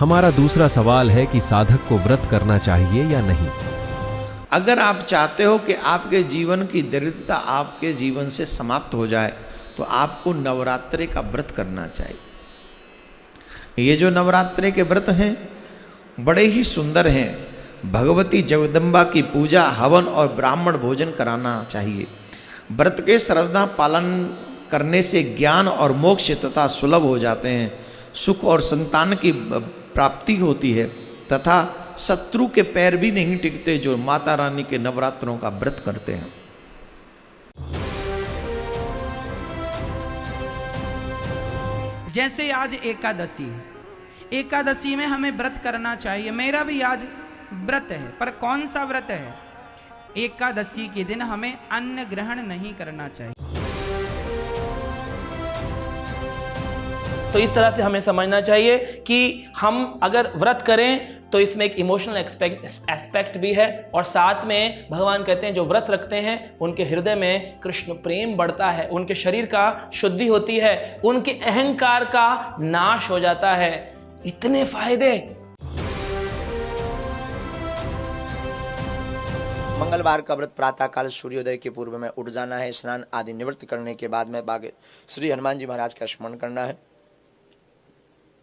हमारा दूसरा सवाल है कि साधक को व्रत करना चाहिए या नहीं। अगर आप चाहते हो कि आपके जीवन की दरिद्रता आपके जीवन से समाप्त हो जाए तो आपको नवरात्रि का व्रत करना चाहिए। ये जो नवरात्रि के व्रत हैं बड़े ही सुंदर हैं। भगवती जगदम्बा की पूजा, हवन और ब्राह्मण भोजन कराना चाहिए। व्रत के सर्वदा पालन करने से ज्ञान और मोक्ष तथा सुलभ हो जाते हैं, सुख और संतान की प्राप्ति होती है तथा शत्रु के पैर भी नहीं टिकते जो माता रानी के नवरात्रों का व्रत करते हैं। जैसे आज एकादशी है, एकादशी में हमें व्रत करना चाहिए। मेरा भी आज व्रत है, पर कौन सा व्रत है? एकादशी के दिन हमें अन्न ग्रहण नहीं करना चाहिए। तो इस तरह से हमें समझना चाहिए कि हम अगर व्रत करें तो इसमें एक इमोशनल एस्पेक्ट भी है, और साथ में भगवान कहते हैं जो व्रत रखते हैं उनके हृदय में कृष्ण प्रेम बढ़ता है, उनके शरीर का शुद्धि होती है, उनके अहंकार का नाश हो जाता है। इतने फायदे। मंगलवार का व्रत प्रातःकाल सूर्योदय के पूर्व में उठ जाना है। स्नान आदि निवृत्त करने के बाद में बागे श्री हनुमान जी महाराज का स्मरण करना है,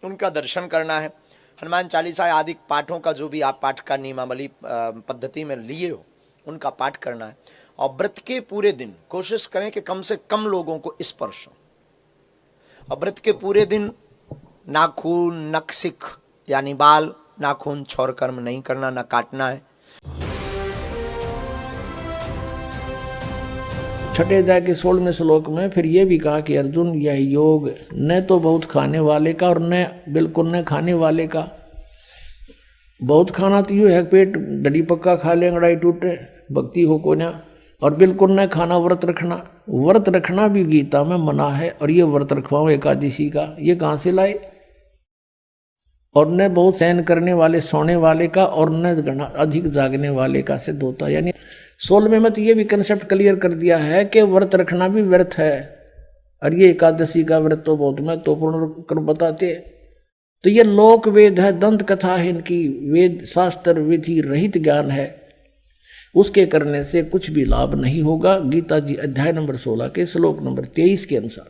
उनका दर्शन करना है। हनुमान चालीसा आदि पाठों का जो भी आप पाठ का नियमावली पद्धति में लिए हो उनका पाठ करना है। और व्रत के पूरे दिन कोशिश करें कि कम से कम लोगों को स्पर्श हो। और व्रत के पूरे दिन नाखून, नखशिख यानी बाल, नाखून छौर कर्म नहीं करना, न काटना है। छठे अध्याय के 16वें श्लोक में फिर ये भी कहा कि अर्जुन यह योग न तो बहुत खाने वाले का और न बिल्कुल न खाने वाले का। बहुत खाना तो यूँ है पेट डडी पक्का खा ले अंगड़ाई टूटे, भक्ति हो को ना। और बिल्कुल न खाना, व्रत रखना। व्रत रखना भी गीता में मना है, और ये व्रत रखवाओ एकादशी का, ये कहाँ से लाए? और न बहुत सहन करने वाले, सोने वाले का, और न अधिक जागने वाले का सिद्ध होता। यानी 16वें में तो ये भी कंसेप्ट क्लियर कर दिया है कि व्रत रखना भी व्यर्थ है, और ये एकादशी का व्रत तो बहुत महत्वपूर्ण कर बताते हैं। तो ये लोक वेद है, दंत कथा है, इनकी वेद शास्त्र विधि रहित ज्ञान है, उसके करने से कुछ भी लाभ नहीं होगा। गीता जी अध्याय नंबर 16 के श्लोक नंबर 23 के अनुसार।